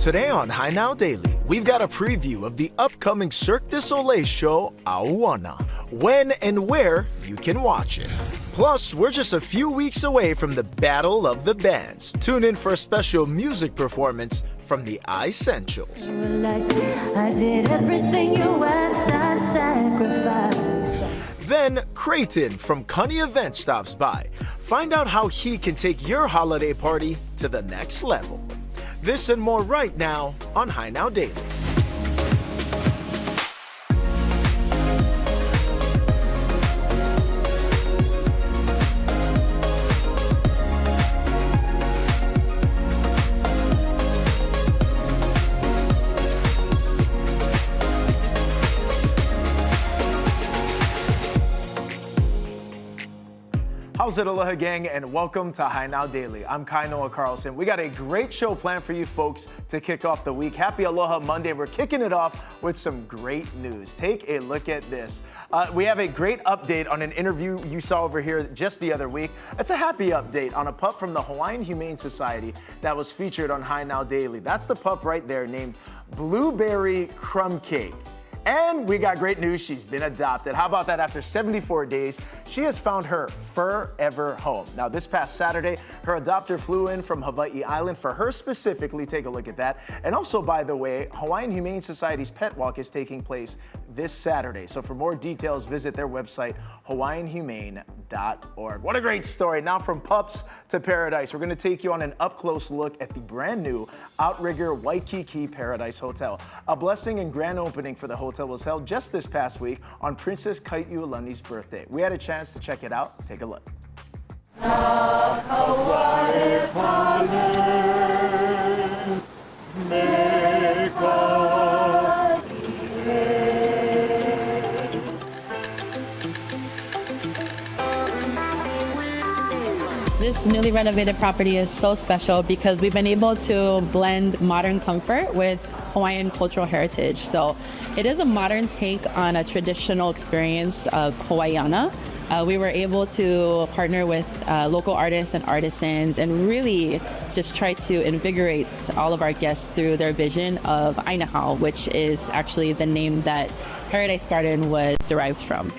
Today on High Now Daily, we've got a preview of the upcoming Cirque du Soleil show, Aoana, when and where you can watch it. Plus, we're just a few weeks away from the Battle of the Bands. Tune in for a special music performance from the Essentials. I did everything you asked, I sacrificed. Then, Creighton from Cunny Event stops by. Find out how he can take your holiday party to the next level. This and more right now on High Now Daily. How's it, Aloha gang, and welcome to High Now Daily. I'm Kai Noah Carlson. We got a great show planned for you folks to kick off the week. Happy Aloha Monday. We're kicking it off with some great news. Take a look at this. We have a great update on an interview you saw over here just the other week. It's a happy update on a pup from the Hawaiian Humane Society that was featured on High Now Daily. That's the pup right there named Blueberry Crumb Cake. And we got great news, she's been adopted. How about that? After 74 days, she has found her forever home. Now, this past Saturday, her adopter flew in from Hawaii Island for her specifically. Take a look at that. And also, by the way, Hawaiian Humane Society's Pet Walk is taking place this Saturday. So for more details, visit their website, hawaiianhumane.org. What a great story. Now from pups to paradise, we're gonna take you on an up-close look at the brand new Outrigger Waikiki Paradise Hotel. A blessing and grand opening for the hotel was held just this past week on Princess Kai'ulani's birthday. We had a chance to check it out. Take a look. This newly renovated property is so special because we've been able to blend modern comfort with Hawaiian cultural heritage. So it is a modern take on a traditional experience of Hawaiiana. We were able to partner with local artists and artisans and really just try to invigorate all of our guests through their vision of Ainahau, which is actually the name that Paradise Garden was derived from.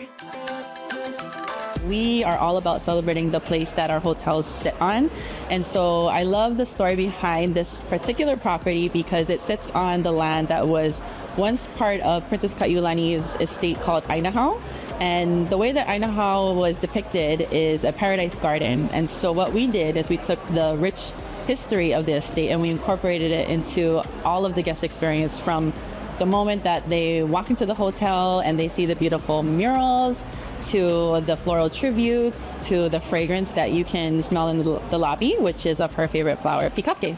We are all about celebrating the place that our hotels sit on. And so I love the story behind this particular property because it sits on the land that was once part of Princess Kai'ulani's estate called Ainahau. And the way that Ainahau was depicted is a paradise garden. And so what we did is we took the rich history of the estate and we incorporated it into all of the guest experience, from the moment that they walk into the hotel and they see the beautiful murals, to the floral tributes, to the fragrance that you can smell in the lobby, which is of her favorite flower, pikake.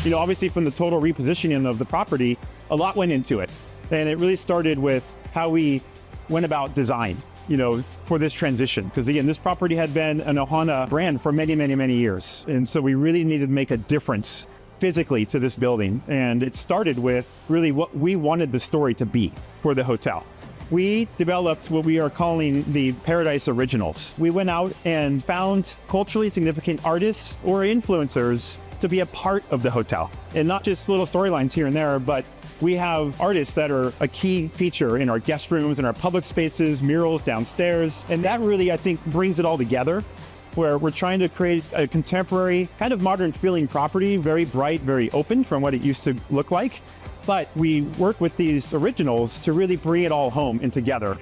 You know, obviously from the total repositioning of the property, a lot went into it. And it really started with how we went about design, you know, for this transition. Because again, this property had been an Ohana brand for many, many, many years. And so we really needed to make a difference physically to this building. And it started with really what we wanted the story to be for the hotel. We developed what we are calling the Paradise Originals. We went out and found culturally significant artists or influencers to be a part of the hotel. And not just little storylines here and there, but we have artists that are a key feature in our guest rooms and our public spaces, murals downstairs. And that really, I think, brings it all together, where we're trying to create a contemporary, kind of modern feeling property, very bright, very open from what it used to look like. But we work with these originals to really bring it all home and together.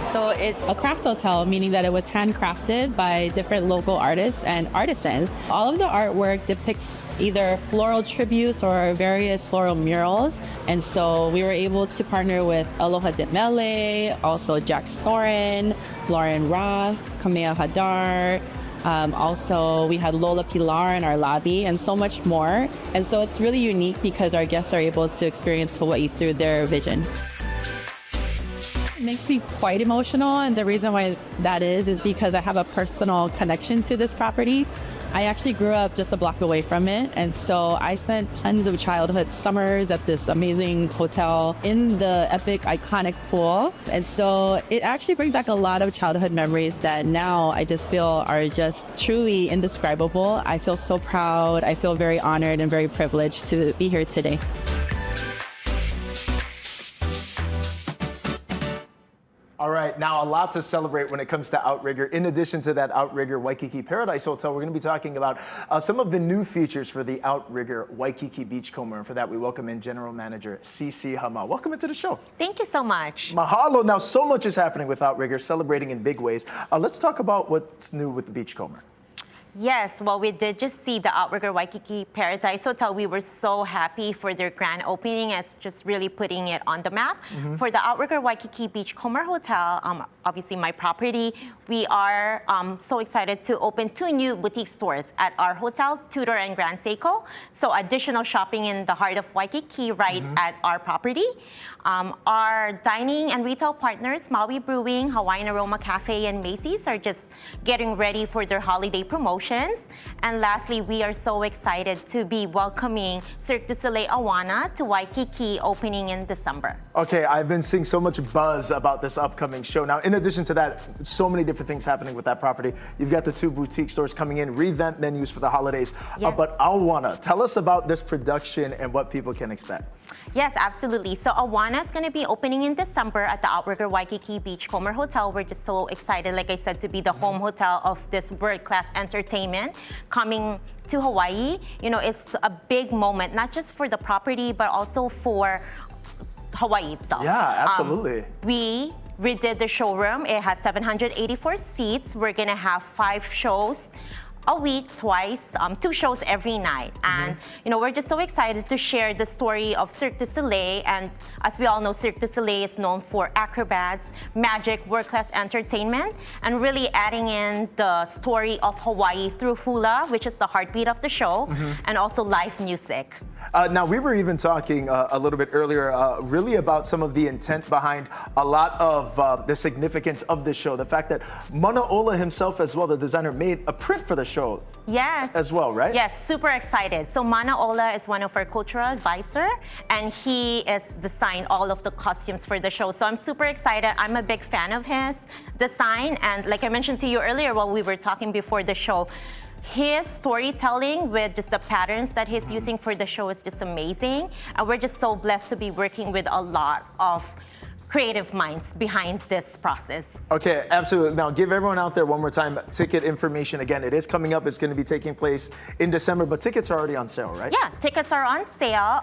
So it's a craft hotel, meaning that it was handcrafted by different local artists and artisans. All of the artwork depicts either floral tributes or various floral murals. And so we were able to partner with Aloha De Mele, also Jack Soren, Lauren Roth, Kamea Hadar. Also, we had Lola Pilar in our lobby and so much more. And so it's really unique because our guests are able to experience Hawaii through their vision. It makes me quite emotional, and the reason why that is because I have a personal connection to this property. I actually grew up just a block away from it, and so I spent tons of childhood summers at this amazing hotel in the epic, iconic pool. And so it actually brings back a lot of childhood memories that now I just feel are just truly indescribable. I feel so proud. I feel very honored and very privileged to be here today. All right, now a lot to celebrate when it comes to Outrigger. In addition to that Outrigger Waikiki Paradise Hotel, we're going to be talking about some of the new features for the Outrigger Waikiki Beachcomber. And for that, we welcome in General Manager Cici Hama. Welcome into the show. Thank you so much. Mahalo. Now, so much is happening with Outrigger, celebrating in big ways. Let's talk about what's new with the Beachcomber. Yes, well, we did just see the Outrigger Waikiki Paradise Hotel. We were so happy for their grand opening. It's just really putting it on the map. For the Outrigger Waikiki Beachcomber Hotel, obviously my property, we are so excited to open 2 new boutique stores at our hotel, Tudor and Grand Seiko. So additional shopping in the heart of Waikiki right at our property. Our dining and retail partners, Maui Brewing, Hawaiian Aroma Cafe, and Macy's are just getting ready for their holiday promotions. And lastly, we are so excited to be welcoming Cirque du Soleil Awana to Waikiki opening in December. Okay, I've been seeing so much buzz about this upcoming show. Now, in addition to that, so many different things happening with that property. You've got the 2 boutique stores coming in, revamped menus for the holidays. Yes. But Awana, tell us about this production and what people can expect. Yes, absolutely. So Awana is going to be opening in December at the Outrigger Waikiki Beachcomber Hotel. We're just so excited, like I said, to be the home hotel of this world-class entertainment coming to Hawaii. You know, it's a big moment, not just for the property, but also for Hawaii itself. Yeah, absolutely. We redid the showroom. It has 784 seats. We're going to have 5 shows a week, twice, 2 shows every night. And, you know, we're just so excited to share the story of Cirque du Soleil. And as we all know, Cirque du Soleil is known for acrobats, magic, world-class entertainment, and really adding in the story of Hawaii through hula, which is the heartbeat of the show, and also live music. Now, we were even talking a little bit earlier really about some of the intent behind a lot of the significance of the show. The fact that Manaola himself as well, the designer, made a print for the show. Yes. As well, right? Yes, super excited. So Manaola is one of our cultural advisor, and he is designed all of the costumes for the show. So I'm super excited. I'm a big fan of his design. And like I mentioned to you earlier while we were talking before the show, his storytelling with just the patterns that he's using for the show is just amazing. And we're just so blessed to be working with a lot of creative minds behind this process. Okay, absolutely. Now, give everyone out there one more time ticket information. Again, it is coming up. It's going to be taking place in December, but tickets are already on sale, right? Yeah, tickets are on sale.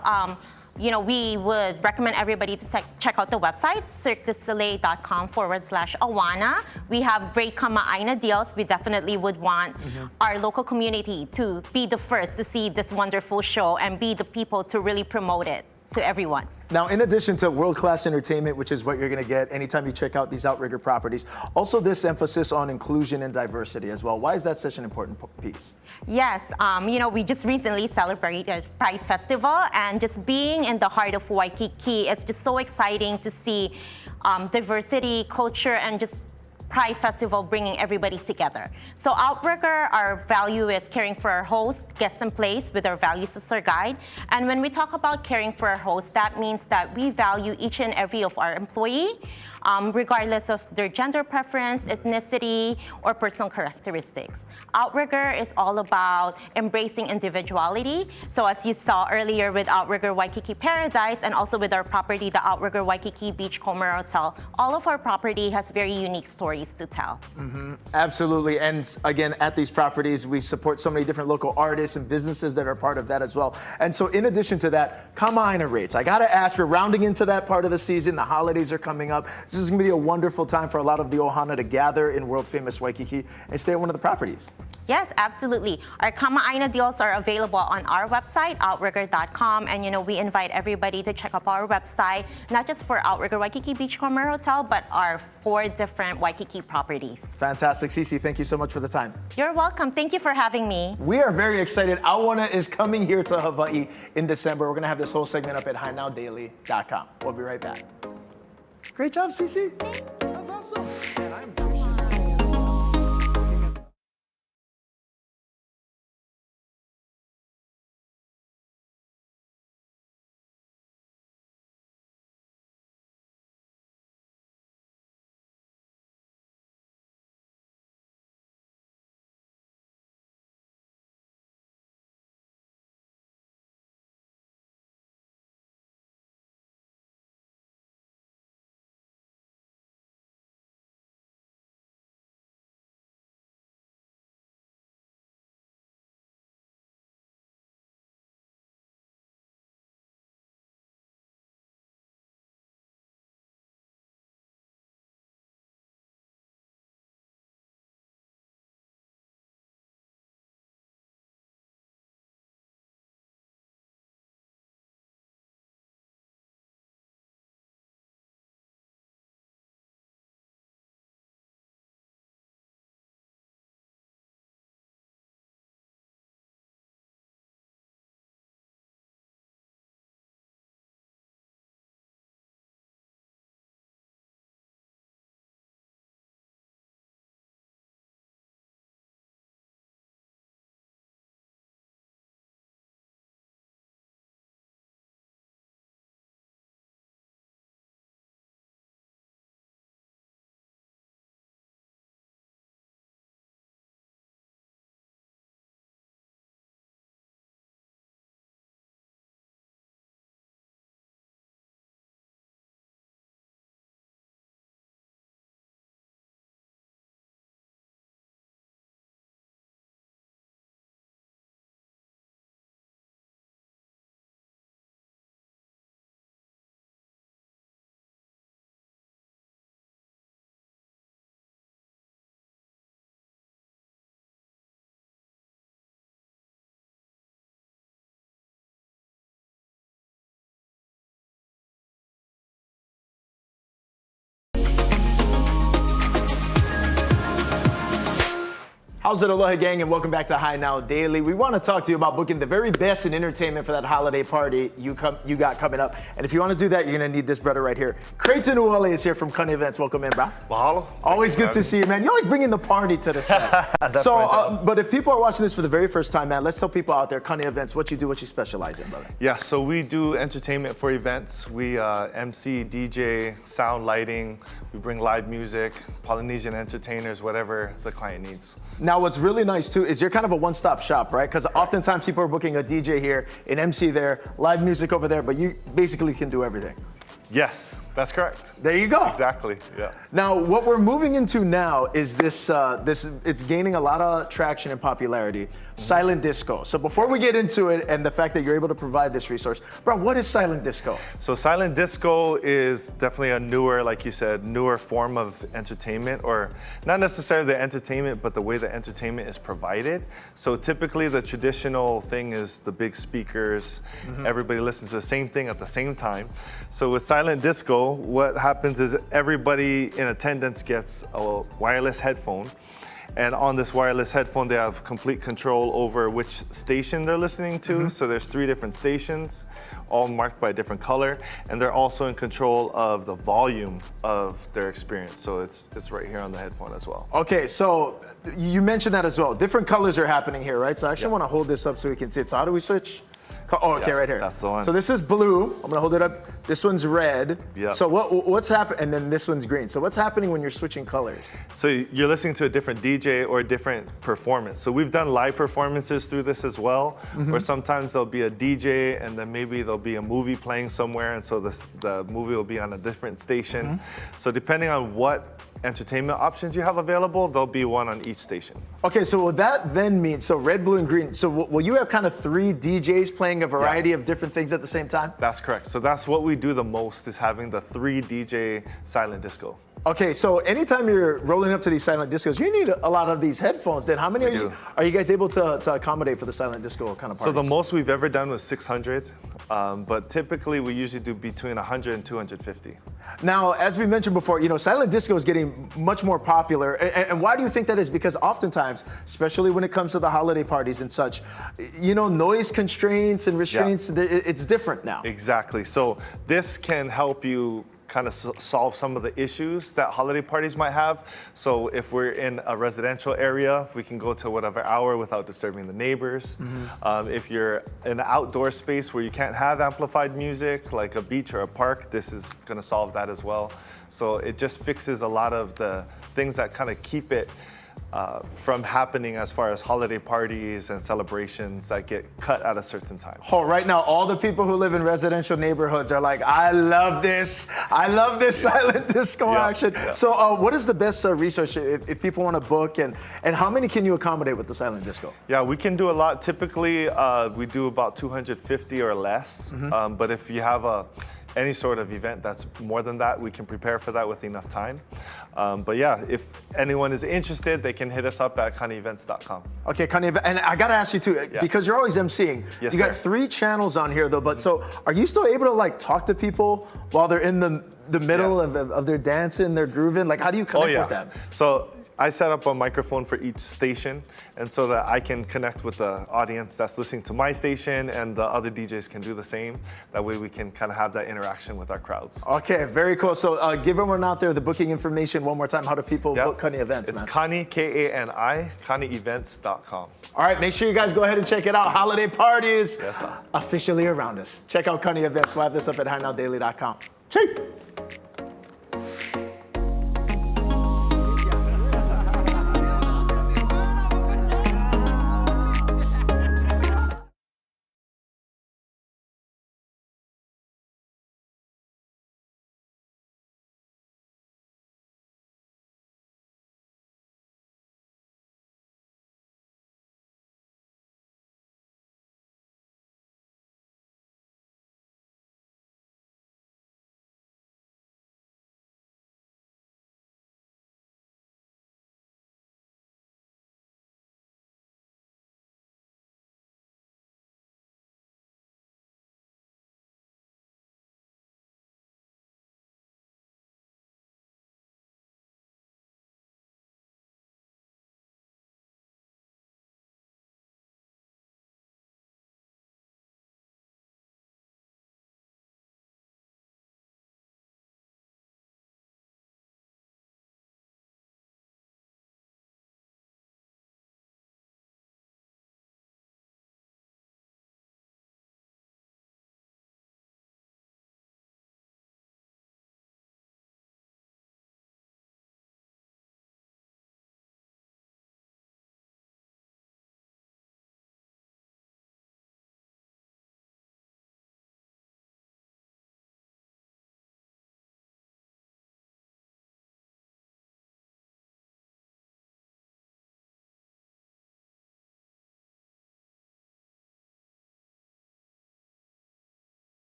You know, we would recommend everybody to check out the website, cirquedusoleil.com/Awana. We have great Kama'aina deals. We definitely would want our local community to be the first to see this wonderful show and be the people to really promote it to everyone. Now, in addition to world-class entertainment, which is what you're going to get anytime you check out these Outrigger properties, also this emphasis on inclusion and diversity as well. Why is that such an important piece? Yes, you know, we just recently celebrated Pride Festival, and just being in the heart of Waikiki, it's just so exciting to see diversity, culture, and just Pride Festival bringing everybody together. So Outrigger, our value is caring for our hosts, guests, and place with our values as our guide. And when we talk about caring for our hosts, that means that we value each and every of our employee, regardless of their gender preference, ethnicity, or personal characteristics. Outrigger is all about embracing individuality. So as you saw earlier with Outrigger Waikiki Paradise and also with our property, the Outrigger Waikiki Beachcomber Hotel, all of our property has very unique stories to tell. Absolutely. And again, at these properties, we support so many different local artists and businesses that are part of that as well. And so in addition to that, Kama'aina rates. I got to ask, we're rounding into that part of the season. The holidays are coming up. This is going to be a wonderful time for a lot of the ohana to gather in world famous Waikiki and stay at one of the properties. Yes, absolutely. Our Kama'aina deals are available on our website, outrigger.com. And, you know, we invite everybody to check out our website, not just for Outrigger Waikiki Beachcomber Hotel, but our 4 different Waikiki properties. Fantastic. Cici, thank you so much for the time. You're welcome. Thank you for having me. We are very excited. Awana is coming here to Hawaii in December. We're going to have this whole segment up at HiNowDaily.com. We'll be right back. Great job, Cici. That's awesome. And I'm How's it, Aloha gang, and welcome back to High Now Daily. We want to talk to you about booking the very best in entertainment for that holiday party you got coming up. And if you want to do that, you're going to need this brother right here. Creighton Uole is here from Cunny Events. Welcome in, bro. Mahalo. Always good to see you, man. You always bring in the party to the set. But if people are watching this for the very first time, man, let's tell people out there, Cunny Events, what you do, what you specialize in, brother. Yeah, so we do entertainment for events. We MC, DJ, sound, lighting. We bring live music, Polynesian entertainers, whatever the client needs. Now, what's really nice too is you're kind of a one-stop shop, right? Because oftentimes people are booking a DJ here, an MC there, live music over there, but you basically can do everything. Yes, that's correct. There you go. Exactly, yeah. Now, what we're moving into now is this, it's gaining a lot of traction and popularity, silent disco. So before we get into it and the fact that you're able to provide this resource, bro, what is silent disco? So silent disco is definitely a newer, like you said, newer form of entertainment, or not necessarily the entertainment, but the way the entertainment is provided. So typically the traditional thing is the big speakers, everybody listens to the same thing at the same time. So with silent disco, what happens is everybody in attendance gets a wireless headphone. And on this wireless headphone, they have complete control over which station they're listening to. So there's 3 different stations, all marked by a different color. And they're also in control of the volume of their experience. So it's right here on the headphone as well. Okay, so you mentioned that as well. Different colors are happening here, right? So I actually want to hold this up so we can see it. So how do we switch? Oh, okay, Yeah, right here. that's the one. So this is blue. I'm gonna hold it up. This one's red. Yeah. So what's happening? And then this one's green. So what's happening when you're switching colors? So you're listening to a different DJ or a different performance. So we've done live performances through this as well, where sometimes there'll be a DJ and then maybe there'll be a movie playing somewhere, and so the movie will be on a different station. So depending on what entertainment options you have available, there'll be one on each station. Okay, so will that then mean, so red, blue, and green, so will you have kind of 3 DJs playing a variety of different things at the same time? That's correct. So that's what we do the most, is having the 3 DJ silent disco. Okay, so anytime you're rolling up to these silent discos, you need a lot of these headphones. Then how many are you guys able to accommodate for the silent disco kind of parties? So the most we've ever done was 600, but typically we usually do between 100 and 250. Now, as we mentioned before, silent disco is getting much more popular. And why do you think that is? Because oftentimes, especially when it comes to the holiday parties and such, noise constraints and restraints, it's different now. Exactly. So this can help you kind of solve some of the issues that holiday parties might have. So if we're in a residential area, we can go to whatever hour without disturbing the neighbors. If you're in an outdoor space where you can't have amplified music, like a beach or a park, this is going to solve that as well. So it just fixes a lot of the things that kind of keep it from happening as far as holiday parties and celebrations that get cut at a certain time. Oh, right now, all the people who live in residential neighborhoods are like, I love this. I love this silent disco action. So what is the best resource if people want to book, and how many can you accommodate with the silent disco? Yeah, we can do a lot. Typically, we do about 250 or less. But if you have any sort of event that's more than that, we can prepare for that with enough time. But yeah, if anyone is interested, they can hit us up at connyevents.com. Okay, Connie, and I gotta ask you too, because you're always emceeing. Yes, you got sir. 3 channels on here though, but so are you still able to talk to people while they're in the middle of their dancing, their grooving? Like, how do you connect with them? So I set up a microphone for each station, and so that I can connect with the audience that's listening to my station, and the other DJs can do the same. That way we can kind of have that interaction with our crowds. Okay, very cool. So give everyone out there the booking information one more time. How do people book Conny Events, It's man? Conny, K-A-N-I, connyevents.com. All right, make sure you guys go ahead and check it out. Holiday parties Yes, officially around us. Check out Conny Events. We'll have this up at HighNowDaily.com. Cheap.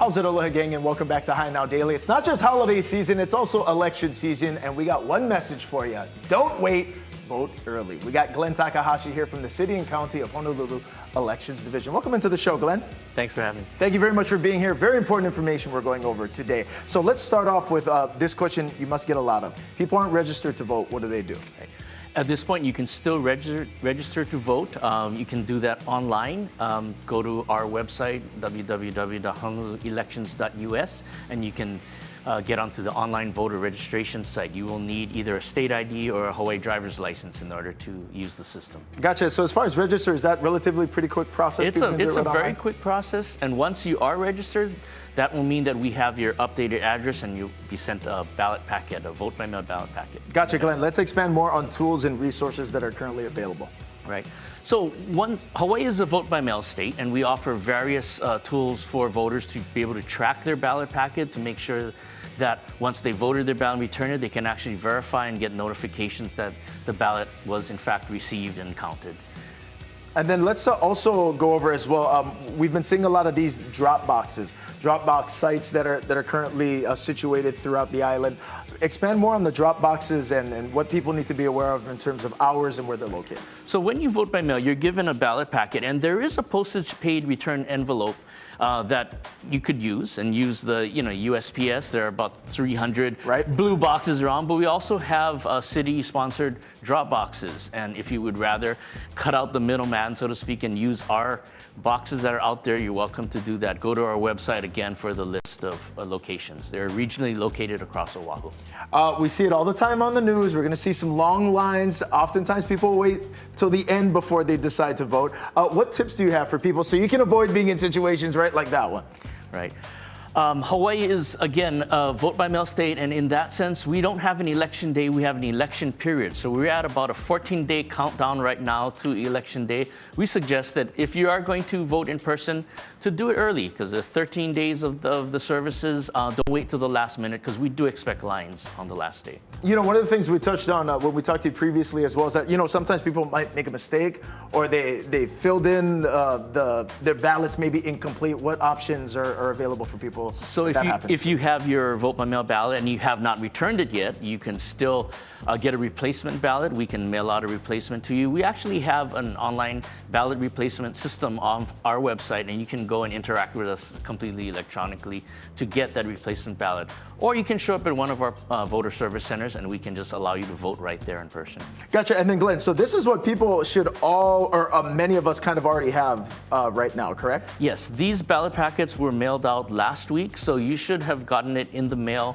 How's it, Aloha Gang, and welcome back to High Now Daily. It's not just holiday season, it's also election season, and we got one message for you. Don't wait, vote early. We got Glenn Takahashi here from the City and County of Honolulu Elections Division. Welcome into the show, Glenn. Thanks for having me. Thank you very much for being here. Very important information we're going over today. So let's start off with this question you must get a lot of. People aren't registered to vote. What do they do? Okay. At this point, you can still register to vote. You can do that online. Go to our website, www.honoluluelections.us, and you can get onto the online voter registration site. You will need either a state ID or a Hawaii driver's license in order to use the system. Gotcha. So as far as register, is that relatively pretty quick process? It's a very quick process, and once you are registered, that will mean that we have your updated address and you'll be sent a ballot packet, a vote by mail ballot packet. Gotcha, Glenn. Let's expand more on tools and resources that are currently available. Right. So Hawaii is a vote by mail state, and we offer various tools for voters to be able to track their ballot packet to make sure that once they voted their ballot and returned it, they can actually verify and get notifications that the ballot was in fact received and counted. And then let's also go over as well. We've been seeing a lot of these drop sites that are currently situated throughout the island. Expand more on the drop boxes and what people need to be aware of in terms of hours and where they're located. So when you vote by mail, you're given a ballot packet, and there is a postage paid return envelope that you could use the USPS. There are about 300 blue boxes around, but we also have city-sponsored drop boxes. And if you would rather cut out the middleman, so to speak, and use our boxes that are out there, you're welcome to do that. Go to our website again for the list of locations. They're regionally located across Oahu. We see it all the time on the news. We're going to see some long lines. Oftentimes people wait till the end before they decide to vote. What tips do you have for people so you can avoid being in situations like that one? Right. Hawaii is, again, a vote-by-mail state, and in that sense, we don't have an election day, we have an election period. So we're at about a 14-day countdown right now to election day. We suggest that if you are going to vote in person, to do it early, because there's 13 days of the services. Don't wait till the last minute, because we do expect lines on the last day. One of the things we touched on when we talked to you previously as well is that, sometimes people might make a mistake or they filled in their ballots maybe incomplete. What options are available for people? So if you have your vote by mail ballot and you have not returned it yet, you can still get a replacement ballot. We can mail out a replacement to you. We actually have an online ballot replacement system on our website, and you can go and interact with us completely electronically to get that replacement ballot. Or you can show up at one of our voter service centers, and we can just allow you to vote right there in person. Gotcha. And then Glenn, so this is what people should many of us kind of already have right now, correct? Yes, these ballot packets were mailed out last week, so you should have gotten it in the mail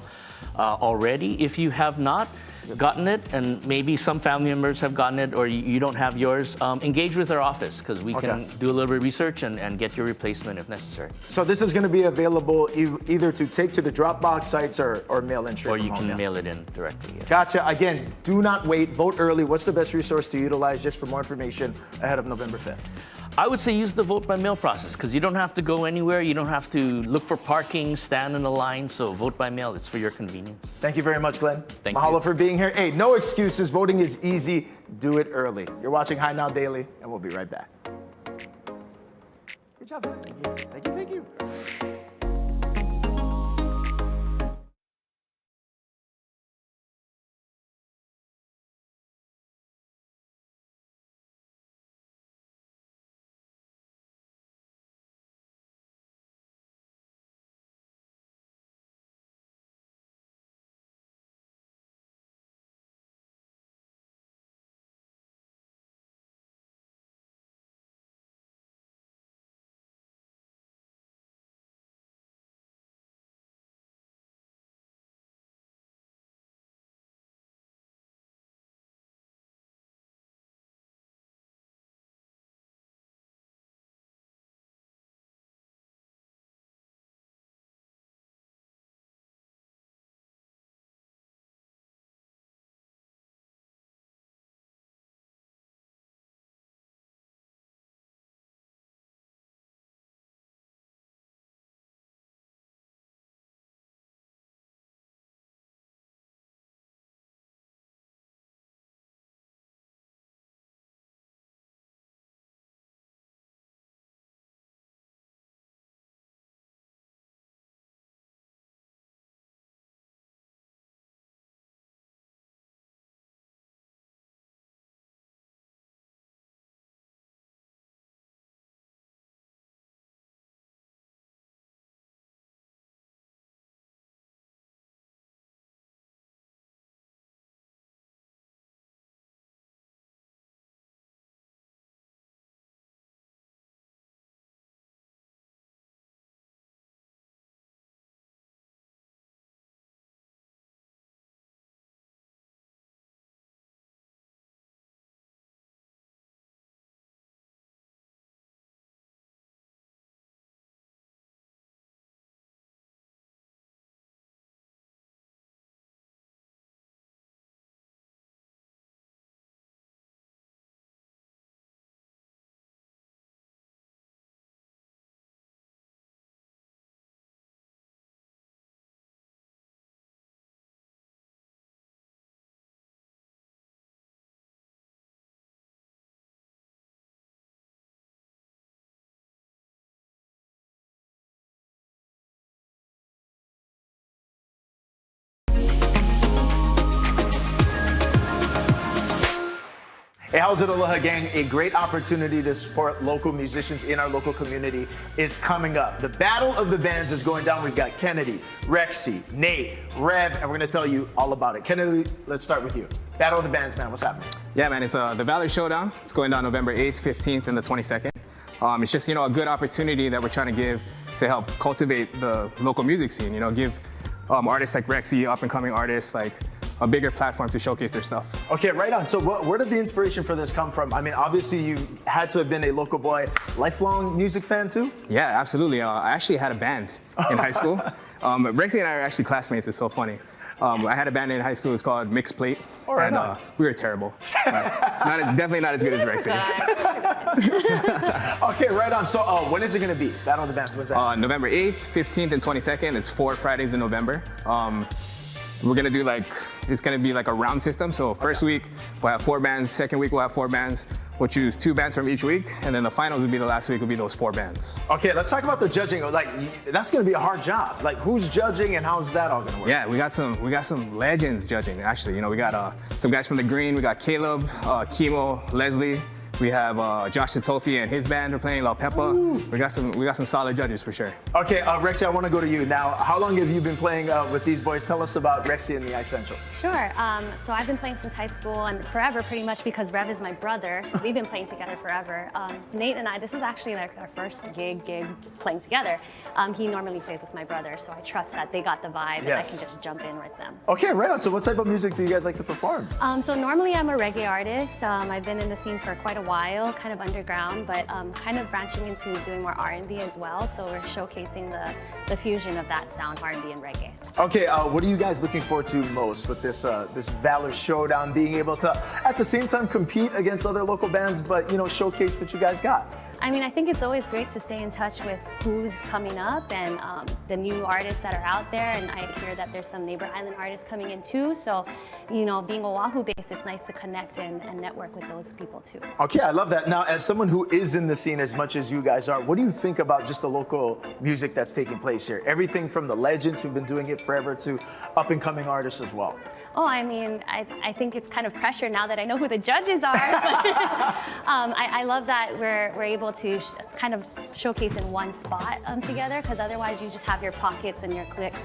already. If you have not gotten it, and maybe some family members have gotten it or you don't have yours, engage with our office, because we can do a little bit of research and get your replacement if necessary. So this is going to be available either to take to the Dropbox sites or mail in straight or from you home can mail it in directly. Yes. Gotcha. Again, do not wait. Vote early. What's the best resource to utilize just for more information ahead of November 5th? I would say use the vote by mail process, because you don't have to go anywhere. You don't have to look for parking, stand in a line. So vote by mail. It's for your convenience. Thank you very much, Glenn. Mahalo for being here. Hey, no excuses. Voting is easy. Do it early. You're watching High Now Daily, and we'll be right back. Good job, Glenn. Thank you. Thank you. Hey, how's it, Aloha gang? A great opportunity to support local musicians in our local community is coming up. The Battle of the Bands is going down. We've got Kennedy, Rexy, Nate, Rev, and we're gonna tell you all about it. Kennedy, let's start with you. Battle of the Bands, man, what's happening? Yeah, man, it's the Valley Showdown. It's going down November 8th, 15th, and the 22nd. It's just, a good opportunity that we're trying to give to help cultivate the local music scene, give artists like Rexy, up-and-coming artists, like a bigger platform to showcase their stuff. Okay, right on. So where did the inspiration for this come from? I mean, obviously you had to have been a local boy, lifelong music fan too? Yeah, absolutely. I actually had a band in high school. Rexy and I are actually classmates. It's so funny. I had a band in high school. It was called Mixed Plate. All right, and we were terrible. Definitely not as good as Rexy. Okay, right on. So when is it going to be? Battle of the Bands, when's that? November 8th, 15th, and 22nd. It's 4 Fridays in November. We're gonna do it's gonna be like a round system. So first week, we'll have 4 bands. Second week, we'll have 4 bands. We'll choose 2 bands from each week. And then the finals will be the last week, will be those 4 bands. Okay, let's talk about the judging. That's gonna be a hard job. Who's judging and how's that all gonna work? Yeah, we got some legends judging, actually. We got some guys from the Green. We got Caleb, Kimo, Leslie. We have Josh Satofi and his band are playing La Pepa. We got some solid judges for sure. Okay, Rexy, I want to go to you now. How long have you been playing with these boys? Tell us about Rexy and the Essentials. Sure. So I've been playing since high school and forever, pretty much, because Rev is my brother. So we've been playing together forever. Nate and I, this is actually our first gig playing together. He normally plays with my brother, so I trust that they got the vibe and I can just jump in with them. Okay, right on. So what type of music do you guys like to perform? So normally I'm a reggae artist. I've been in the scene for quite a while, kind of underground, but kind of branching into doing more R&B as well. So we're showcasing the fusion of that sound, R&B and reggae. Okay, what are you guys looking forward to most with this this Valor Showdown, being able to at the same time compete against other local bands, but showcase what you guys got? I mean, I think it's always great to stay in touch with who's coming up and the new artists that are out there. And I hear that there's some neighbor island artists coming in too. So, being Oahu-based, it's nice to connect and network with those people too. Okay, I love that. Now, as someone who is in the scene as much as you guys are, what do you think about just the local music that's taking place here? Everything from the legends who've been doing it forever to up-and-coming artists as well. Oh, I mean, I think it's kind of pressure now that I know who the judges are. I love that we're able to kind of showcase in one spot together, because otherwise you just have your pockets and your cliques,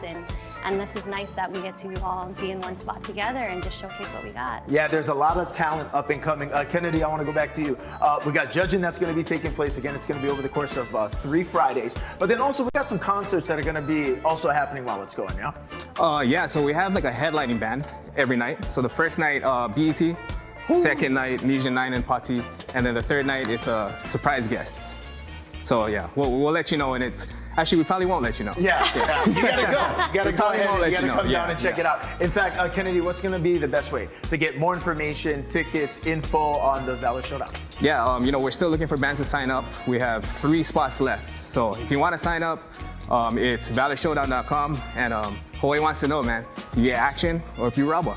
and this is nice that we get to all be in one spot together and just showcase what we got. Yeah, there's a lot of talent up and coming. Kennedy, I want to go back to you. We got judging that's going to be taking place. Again, it's going to be over the course of 3 Fridays. But then also we got some concerts that are going to be also happening while it's going, yeah? Yeah, so we have a headlining band every night. So the first night, BET. Ooh. Second night, Nijin 9 and Pati. And then the third night, it's a surprise guest. So yeah, we'll let you know, and it's actually we probably won't let you know. Yeah. You gotta go. You gotta go ahead. You gotta come down and check it out. In fact, Kennedy, what's gonna be the best way to get more information, tickets, info on the Valor Showdown? Yeah, we're still looking for bands to sign up. We have 3 spots left. So if you want to sign up, it's valorshowdown.com, and Hawaii wants to know, man, you get action or if you rubber.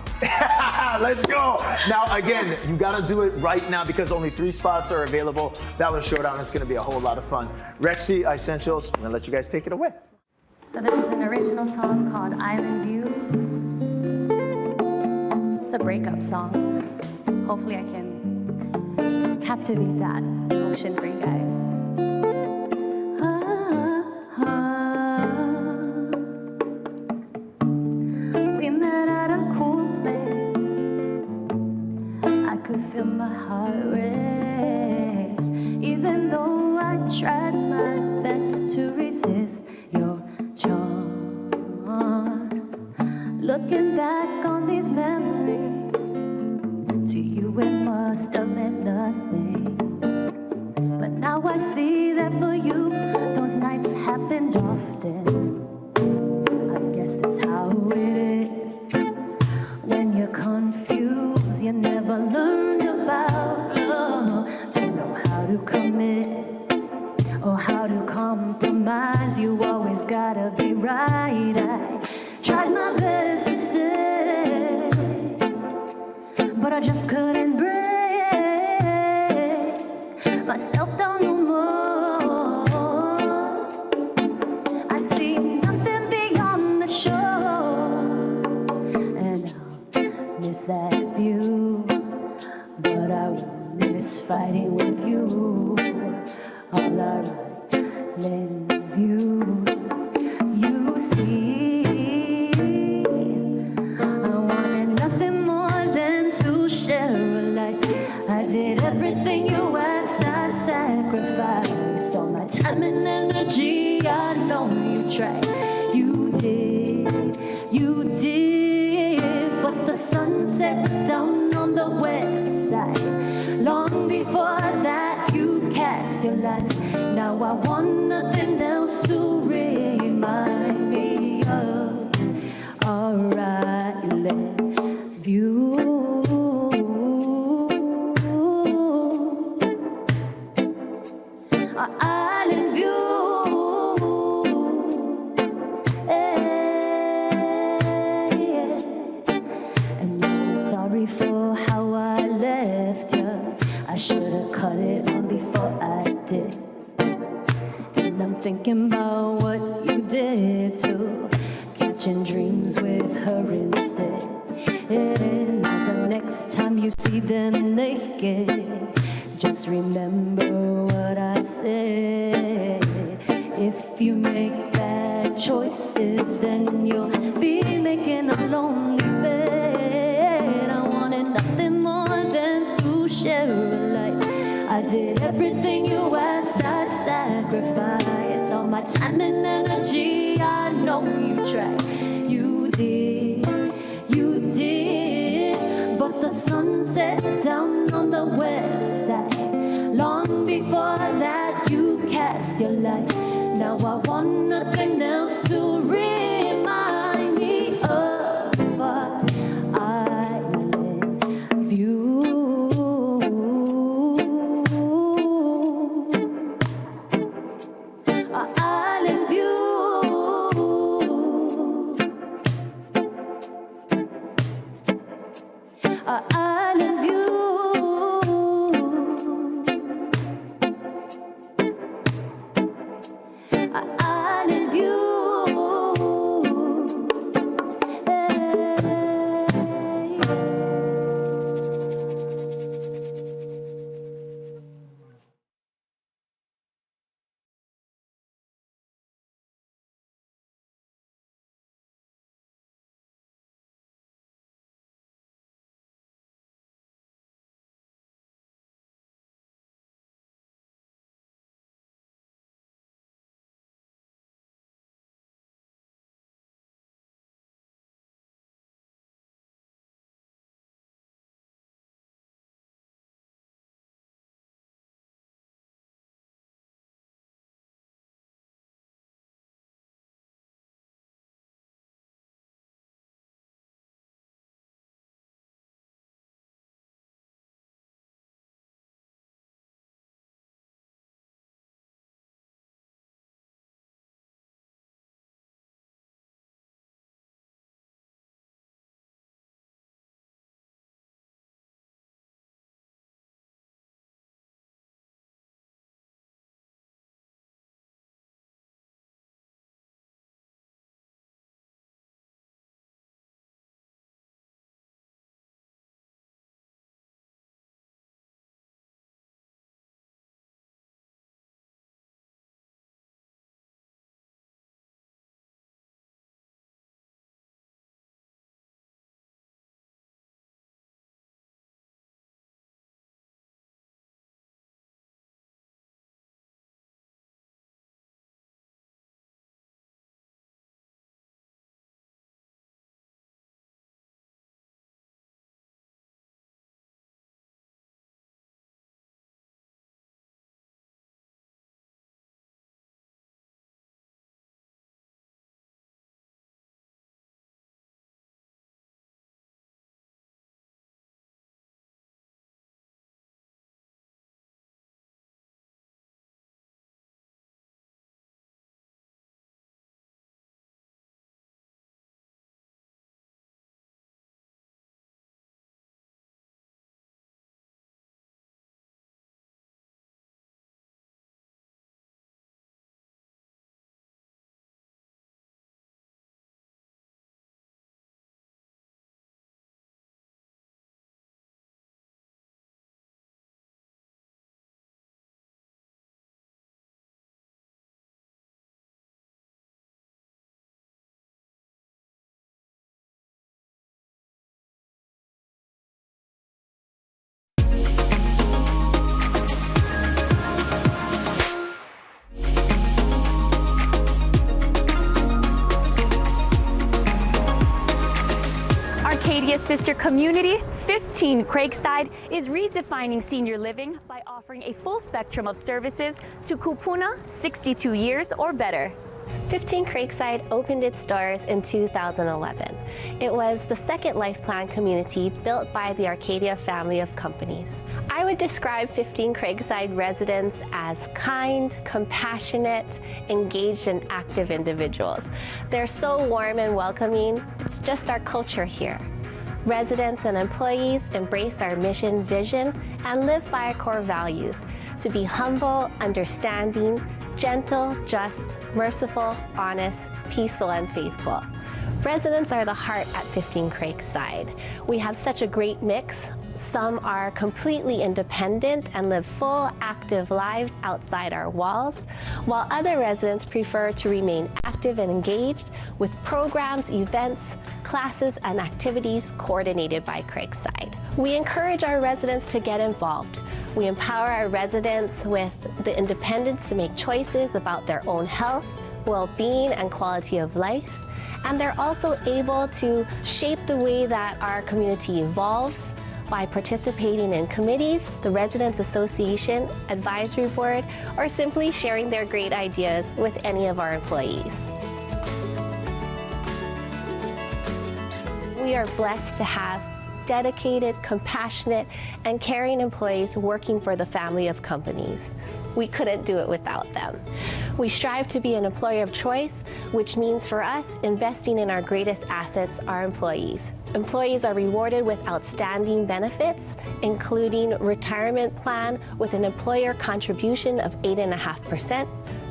Let's go. Now, again, you got to do it right now because only 3 spots are available. Valor Showdown is going to be a whole lot of fun. Rexy, Essentials, I'm going to let you guys take it away. So this is an original song called Island Views. It's a breakup song. Hopefully I can captivate that emotion for you guys. We met at a cool place. I could feel my heart race, even though I tried my best to resist your charm. Looking back on these memories, to you it must have meant nothing. But now I see that for you, those nights happened often. I guess it's how it is. When you're confused, you never learned about love. Don't know how to commit or how to compromise. You always gotta be right. I tried my best to stay, but I just couldn't break myself down no more. I see nothing beyond the shore, and I'll miss that view, but I won't see. I wanted nothing more than to share a life. I did everything you asked, I sacrificed all my time and energy. I know you tried, you did, but the sun set down on the west side. Long before that, you cast your light. Now I want nothing else to remind me of our island view. Our island view. And I'm sorry for how I left you. I should have cut it on before I did. And I'm thinking about what you did too, catching dreams with her instead. And now the next time you see them naked, just remember what I said. If you make bad choices, then you'll be making a lonely bed. I wanted nothing more than to share a life. I did everything you asked, I sacrificed all my time and energy. I know you tried, you did, but the sun set down on the west side. Long before that, you cast your light. Now I want nothing else to remind me of our island view. Our island view. Arcadia's sister community, 15 Craigside, is redefining senior living by offering a full spectrum of services to kupuna 62 years or better. 15 Craigside opened its doors in 2011. It was the second life plan community built by the Arcadia family of companies. I would describe 15 Craigside residents as kind, compassionate, engaged, and active individuals. They're so warm and welcoming. It's just our culture here. Residents and employees embrace our mission, vision, and live by our core values: to be humble, understanding, gentle, just, merciful, honest, peaceful, and faithful. Residents are the heart at 15 Craigside. We have such a great mix. Some are completely independent and live full, active lives outside our walls, while other residents prefer to remain active and engaged with programs, events, classes, and activities coordinated by Craigside. We encourage our residents to get involved. We empower our residents with the independence to make choices about their own health, well-being, and quality of life. And they're also able to shape the way that our community evolves by participating in committees, the Residents Association, Advisory Board, or simply sharing their great ideas with any of our employees. We are blessed to have dedicated, compassionate, and caring employees working for the family of companies. We couldn't do it without them. We strive to be an employer of choice, which means for us, investing in our greatest assets, our employees. Employees are rewarded with outstanding benefits, including retirement plan with an employer contribution of 8.5%,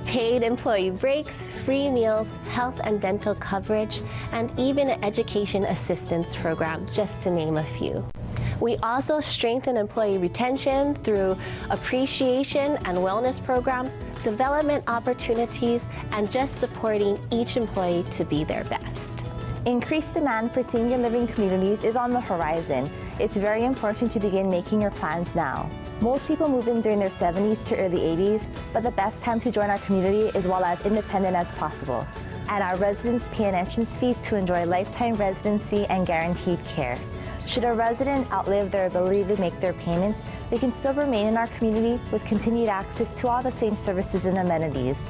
paid employee breaks, free meals, health and dental coverage, and even an education assistance program, just to name a few. We also strengthen employee retention through appreciation and wellness programs, development opportunities, and just supporting each employee to be their best. Increased demand for senior living communities is on the horizon. It's very important to begin making your plans now. Most people move in during their 70s to early 80s, but the best time to join our community is while as independent as possible. And our residents pay an entrance fee to enjoy lifetime residency and guaranteed care. Should a resident outlive their ability to make their payments, they can still remain in our community with continued access to all the same services and amenities.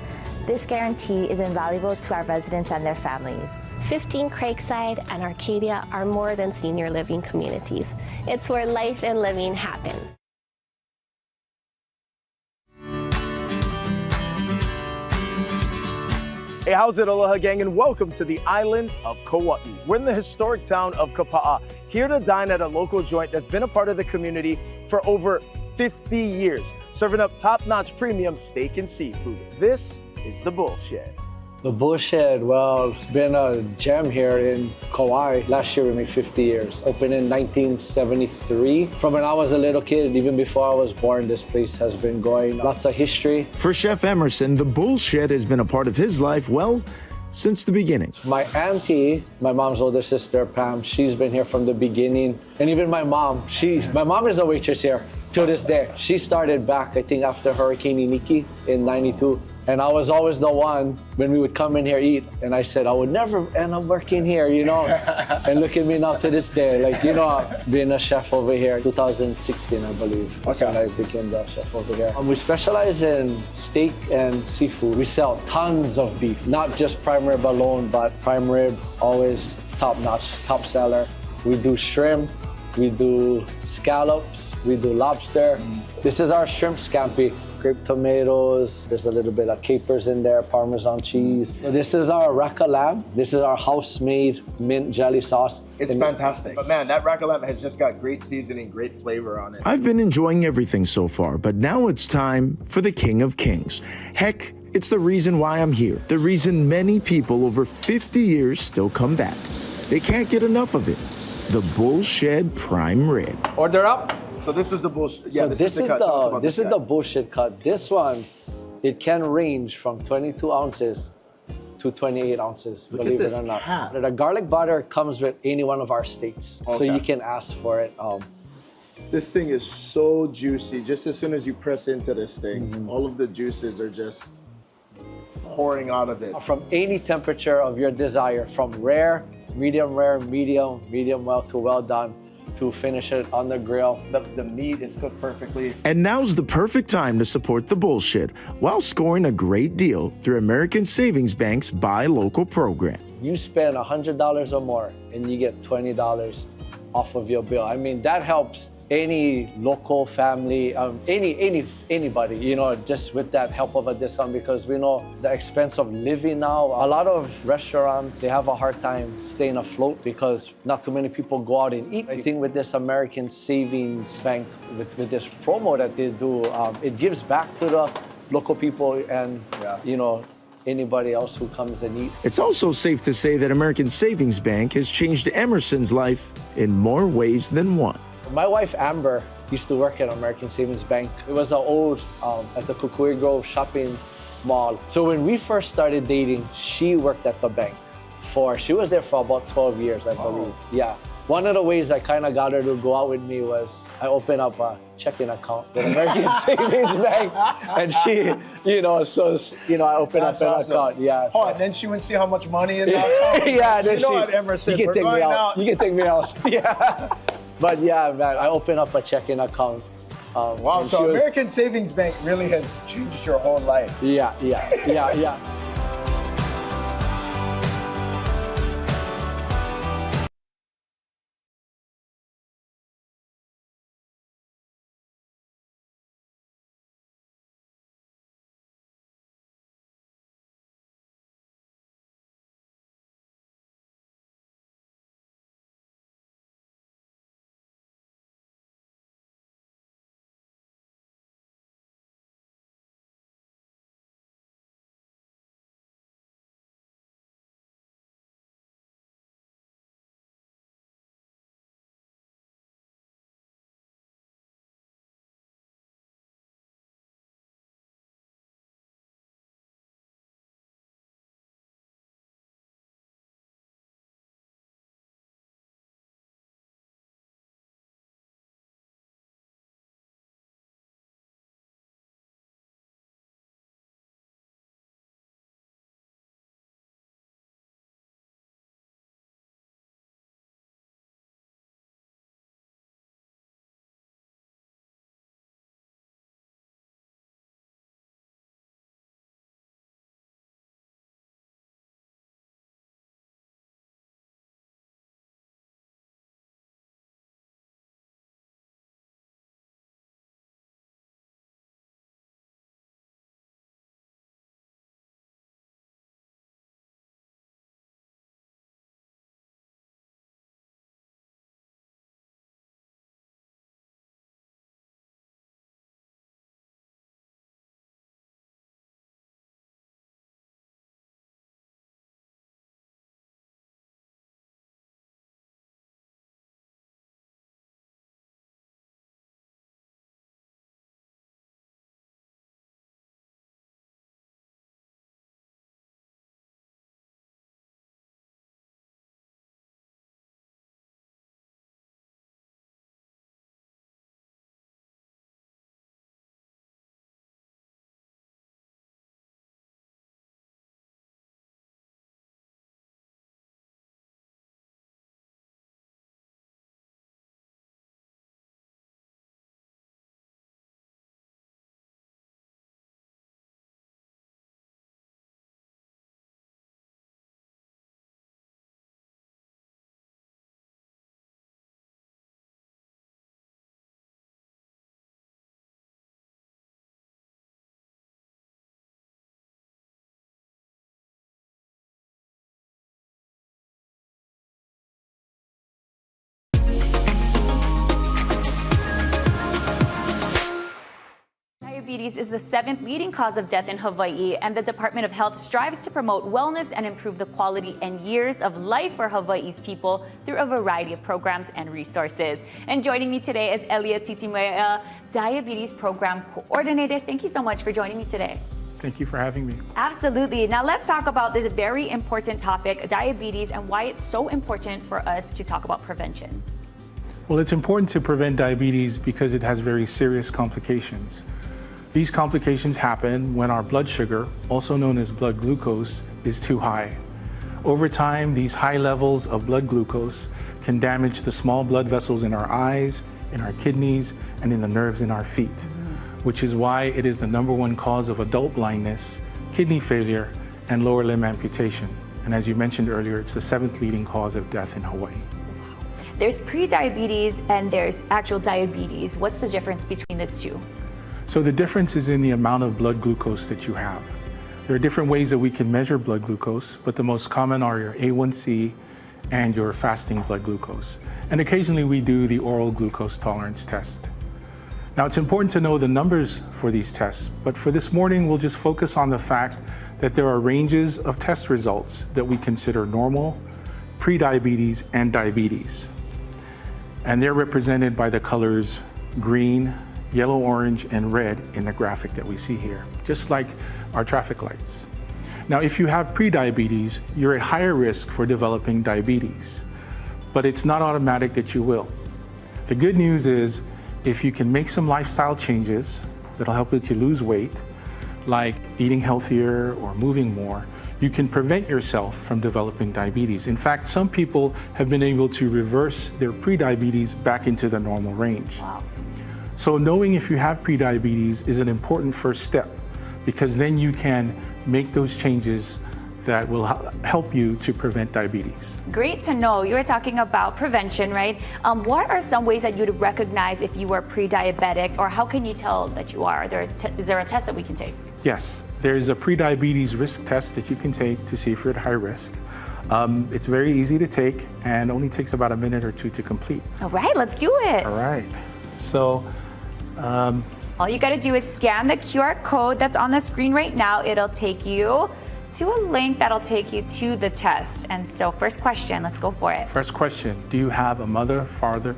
This guarantee is invaluable to our residents and their families. 15 Craigside and Arcadia are more than senior living communities. It's where life and living happens. Hey, how's it, Aloha gang, and welcome to the island of Kauai. We're in the historic town of Kapa'a, here to dine at a local joint that's been a part of the community for over 50 years, serving up top-notch premium steak and seafood. This is The Bullshed. The Bullshed, well, it's been a gem here in Kauai. Last year we made 50 years. Opened in 1973. From when I was a little kid, even before I was born, this place has been going. Lots of history. For Chef Emerson, the Bullshed has been a part of his life, well, since the beginning. My auntie, my mom's older sister, Pam, she's been here from the beginning. And even my mom, my mom is a waitress here to this day. She started back, I think, after Hurricane Iniki in '92. And I was always the one when we would come in here eat, and I said I would never end up working here, you know. And look at me now to this day, like, you know, being a chef over here. 2016, I believe. That's when I became the chef over here. We specialize in steak and seafood. We sell tons of beef, not just prime rib alone, but prime rib always top-notch, top seller. We do shrimp, we do scallops, we do lobster. This is our shrimp scampi. Grape tomatoes, there's a little bit of capers in there, Parmesan cheese. So this is our raka lamb. This is our house-made mint jelly sauce. It's fantastic. But man, that raka lamb has just got great seasoning, great flavor on it. I've been enjoying everything so far, but now it's time for the King of Kings. Heck, it's the reason why I'm here. The reason many people over 50 years still come back. They can't get enough of it. The Bullshed Prime Rib. Order up. So this is the Bullshed. Yeah, So this is the cut. Tell us about this this is guy. the Bullshed cut. This one, it can range from 22 ounces to 28 ounces, Look at believe this it or not. hat. The garlic butter comes with any one of our steaks, so Okay. you can ask for it. This thing is so juicy. Just as soon as you press into this thing, all of the juices are just pouring out of it. From any temperature of your desire, from rare medium rare, medium well to well done, to finish it on the grill. The meat is cooked perfectly. And now's the perfect time to support the bullshit while scoring a great deal through American Savings Bank's Buy Local program. You spend $100 or more and you get $20 off of your bill. I mean, that helps any local family, anybody, you know, just with that help of a discount, because we know the expense of living now. A lot of restaurants, they have a hard time staying afloat because not too many people go out and eat. I think with this American Savings Bank, with this promo that they do, it gives back to the local people and, you know, anybody else who comes and eat. It's also safe to say that American Savings Bank has changed Emerson's life in more ways than one. My wife, Amber, used to work at American Savings Bank. It was an old, at the Kukui Grove shopping mall. So when we first started dating, she worked at the bank. She was there for about 12 years, I believe. Yeah. One of the ways I kind of got her to go out with me was I opened up a checking account with American Savings Bank. And she, you know, I opened up an account. Yeah. Oh, and then she would see how much money in the account. Yeah. Then you know what Emerson, you we're can take going me out. You can take me out. Yeah. But yeah, man, I opened up a checking account. Wow, so American Savings Bank really has changed your whole life. Yeah. Diabetes is the 7th leading cause of death in Hawaii, and the Department of Health strives to promote wellness and improve the quality and years of life for Hawaii's people through a variety of programs and resources. And joining me today is Elia Titimea, Diabetes Program Coordinator. Thank you so much for joining me today. Thank you for having me. Absolutely. Now let's talk about this very important topic, diabetes, and why it's so important for us to talk about prevention. Well, it's important to prevent diabetes because it has very serious complications. These complications happen when our blood sugar, also known as blood glucose, is too high. Over time, these high levels of blood glucose can damage the small blood vessels in our eyes, in our kidneys, and in the nerves in our feet, which is why it is the #1 cause of adult blindness, kidney failure, and lower limb amputation. And as you mentioned earlier, it's the 7th leading cause of death in Hawaii. There's pre-diabetes and there's actual diabetes. What's the difference between the two? So the difference is in the amount of blood glucose that you have. There are different ways that we can measure blood glucose, but the most common are your A1C and your fasting blood glucose. And occasionally we do the oral glucose tolerance test. Now it's important to know the numbers for these tests, but for this morning we'll just focus on the fact that there are ranges of test results that we consider normal, pre-diabetes, and diabetes. And they're represented by the colors green, yellow, orange, and red in the graphic that we see here, just like our traffic lights. Now, if you have pre-diabetes, you're at higher risk for developing diabetes, but it's not automatic that you will. The good news is, if you can make some lifestyle changes that'll help you to lose weight, like eating healthier or moving more, you can prevent yourself from developing diabetes. In fact, some people have been able to reverse their pre-diabetes back into the normal range. Wow. So knowing if you have pre-diabetes is an important first step, because then you can make those changes that will help you to prevent diabetes. Great to know. You were talking about prevention, right? What are some ways that you'd recognize if you are pre-diabetic, or how can you tell that you are? Is there a test that we can take? Yes, there's a pre-diabetes risk test that you can take to see if you're at high risk. It's very easy to take and only takes about a minute or two to complete. All right, let's do it. All right. So, all you got to do is scan the QR code that's on the screen right now. It'll take you to a link that'll take you to the test. And so, first question, let's go for it. First question, do you have a mother, father,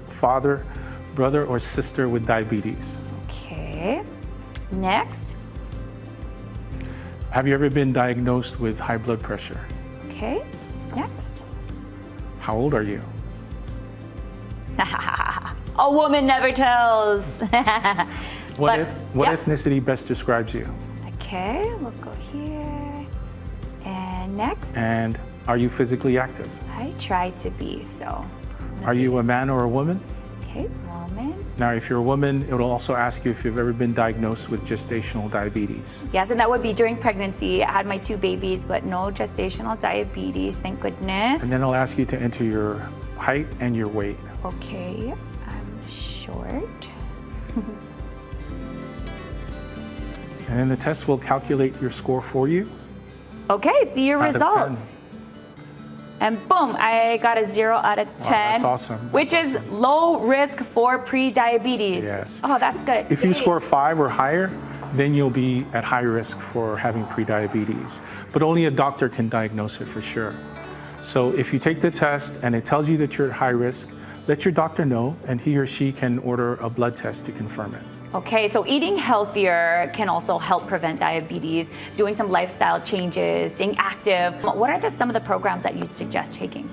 brother, or sister with diabetes? Okay. Next. Have you ever been diagnosed with high blood pressure? Okay. Next. How old are you? A woman never tells. What ethnicity best describes you? Okay, we'll go here. And next. And are you physically active? I try to be, so. Are you a man or a woman? Okay, woman. Now, if you're a woman, it will also ask you if you've ever been diagnosed with gestational diabetes. Yes, and that would be during pregnancy. I had my 2 babies, but no gestational diabetes, thank goodness. And then it'll ask you to enter your height and your weight. Okay, I'm short. And then the test will calculate your score for you. Okay, see your Out of results. And boom, I got a 0 out of 10. Wow, that's awesome. Which is low risk for pre-diabetes. Yes. Oh, that's good. If you score 5 or higher, then you'll be at high risk for having pre-diabetes. But only a doctor can diagnose it for sure. So if you take the test and it tells you that you're at high risk, let your doctor know, and he or she can order a blood test to confirm it. Okay, so eating healthier can also help prevent diabetes, doing some lifestyle changes, staying active. What are some of the programs that you'd suggest taking?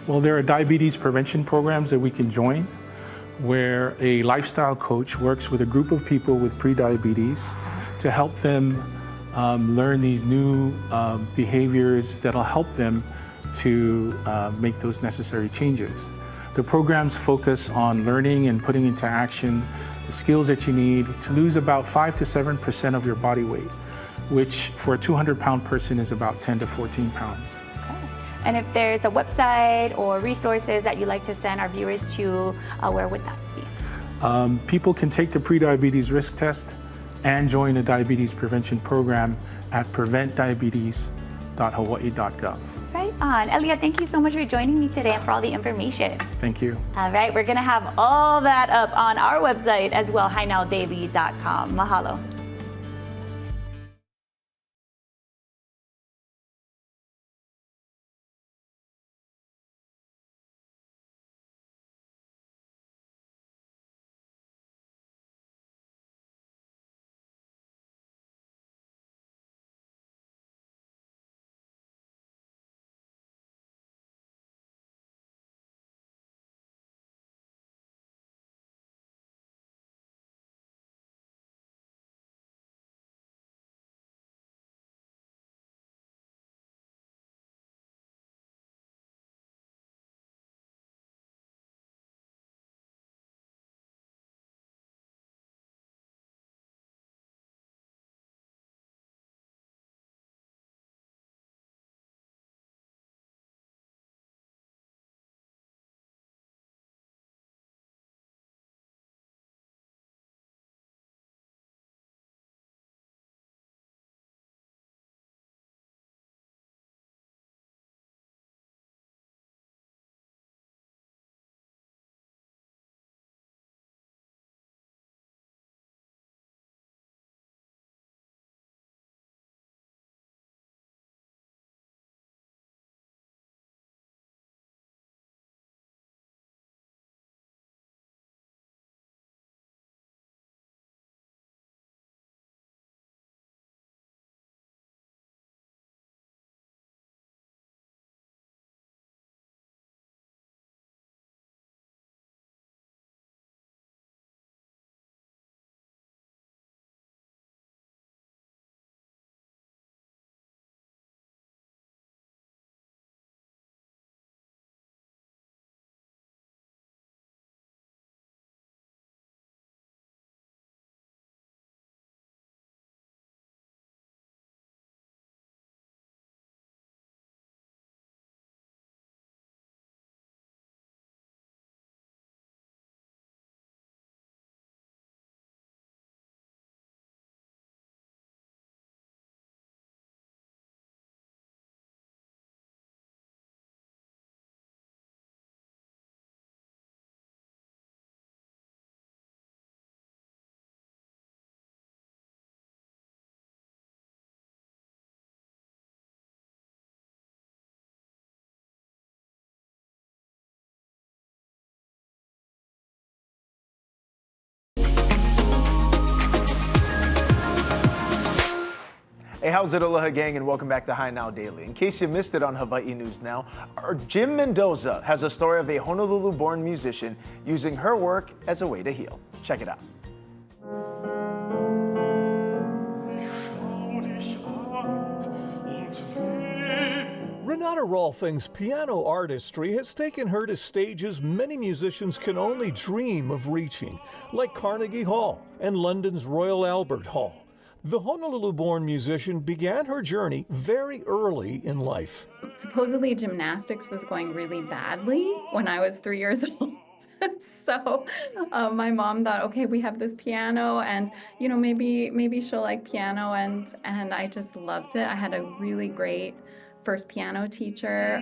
Well, there are diabetes prevention programs that we can join, where a lifestyle coach works with a group of people with pre-diabetes to help them learn these new behaviors that'll help them to make those necessary changes. The programs focus on learning and putting into action the skills that you need to lose about 5 to 7% of your body weight, which for a 200-pound person is about 10 to 14 pounds. Okay. And if there's a website or resources that you'd like to send our viewers to, where would that be? People can take the pre-diabetes risk test and join a diabetes prevention program at preventdiabetes.hawaii.gov. Right on. Elia, thank you so much for joining me today and for all the information. Thank you. All right, we're going to have all that up on our website as well, HiNowDaily.com. Mahalo. Hey, how's it, Aloha gang, and welcome back to High Now Daily. In case you missed it on Hawaii News Now, our Jim Mendoza has a story of a Honolulu-born musician using her work as a way to heal. Check it out. Renata Rolfing's piano artistry has taken her to stages many musicians can only dream of reaching, like Carnegie Hall and London's Royal Albert Hall. The Honolulu-born musician began her journey very early in life. Supposedly gymnastics was going really badly when I was 3 years old. So my mom thought, okay, we have this piano and, you know, maybe she'll like piano, and I just loved it. I had a really great first piano teacher.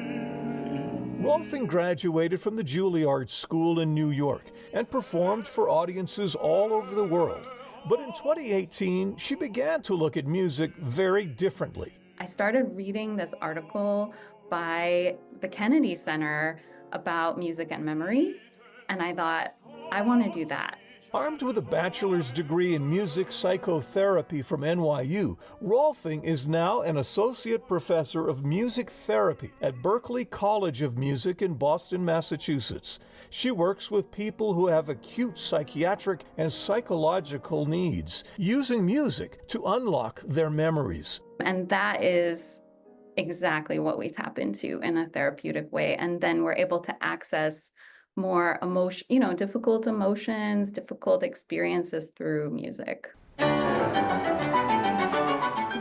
Rolfing graduated from the Juilliard School in New York and performed for audiences all over the world. But in 2018, she began to look at music very differently. I started reading this article by the Kennedy Center about music and memory, and I thought, I want to do that. Armed with a bachelor's degree in music psychotherapy from NYU, Rolfing is now an associate professor of music therapy at Berklee College of Music in Boston, Massachusetts. She works with people who have acute psychiatric and psychological needs, using music to unlock their memories. And that is exactly what we tap into in a therapeutic way. And then we're able to access more emotion, difficult emotions, difficult experiences through music.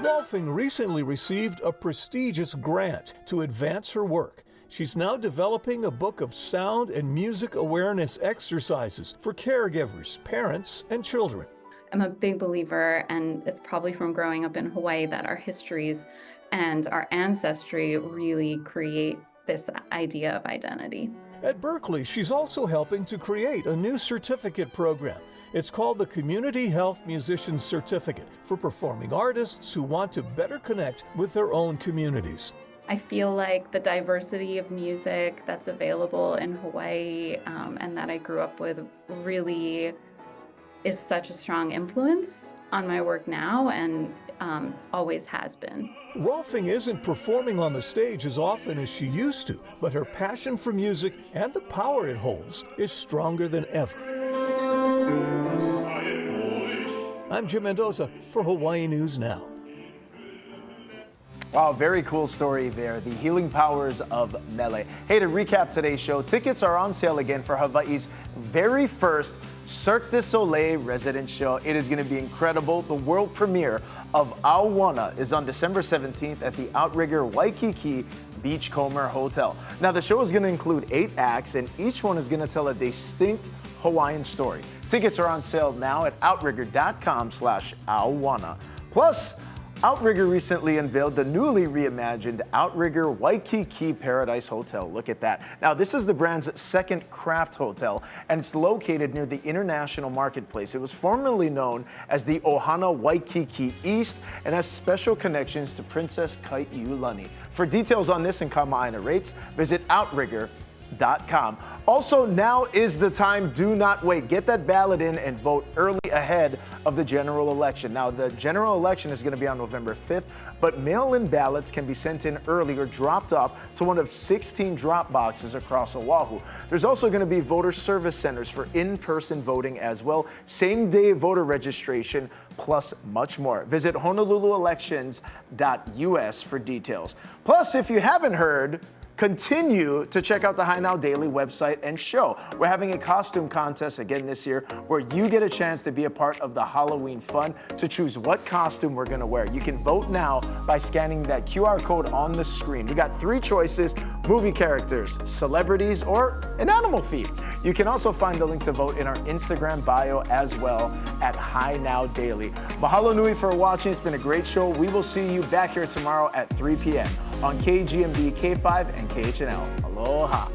Rolfing recently received a prestigious grant to advance her work. She's now developing a book of sound and music awareness exercises for caregivers, parents, and children. I'm a big believer, and it's probably from growing up in Hawaii, that our histories and our ancestry really create this idea of identity. At Berklee, she's also helping to create a new certificate program. It's called the Community Health Musician Certificate for performing artists who want to better connect with their own communities. I feel like the diversity of music that's available in Hawaii and that I grew up with really is such a strong influence on my work now, and always has been. Rolfing isn't performing on the stage as often as she used to, but her passion for music and the power it holds is stronger than ever. I'm Jim Mendoza for Hawaii News Now. Wow, very cool story there. The healing powers of mele. Hey, to recap today's show, tickets are on sale again for Hawaii's very first Cirque du Soleil resident show. It is going to be incredible. The world premiere of Awana is on December 17th at the Outrigger Waikiki Beachcomber Hotel. Now, the show is going to include 8 acts, and each one is going to tell a distinct Hawaiian story. Tickets are on sale now at outrigger.com/Awana. Plus, Outrigger recently unveiled the newly reimagined Outrigger Waikiki Paradise Hotel. Look at that. Now, this is the brand's second craft hotel, and it's located near the International Marketplace. It was formerly known as the Ohana Waikiki East and has special connections to Princess Kaiulani. For details on this and Kama'aina rates, visit outrigger.com. Also, now is the time. Do not wait. Get that ballot in and vote early ahead of the general election. Now, the general election is going to be on November 5th, but mail-in ballots can be sent in early or dropped off to one of 16 drop boxes across Oahu. There's also going to be voter service centers for in-person voting as well, same-day voter registration, plus much more. Visit honoluluelections.us for details. Plus, if you haven't heard, continue to check out the High Now Daily website and show. We're having a costume contest again this year where you get a chance to be a part of the Halloween fun to choose what costume we're going to wear. You can vote now by scanning that QR code on the screen. We got 3 choices: movie characters, celebrities, or an animal feed. You can also find the link to vote in our Instagram bio as well at High Now Daily. Mahalo nui for watching. It's been a great show. We will see you back here tomorrow at 3 p.m. on KGMB, K5, and KHNL. Aloha.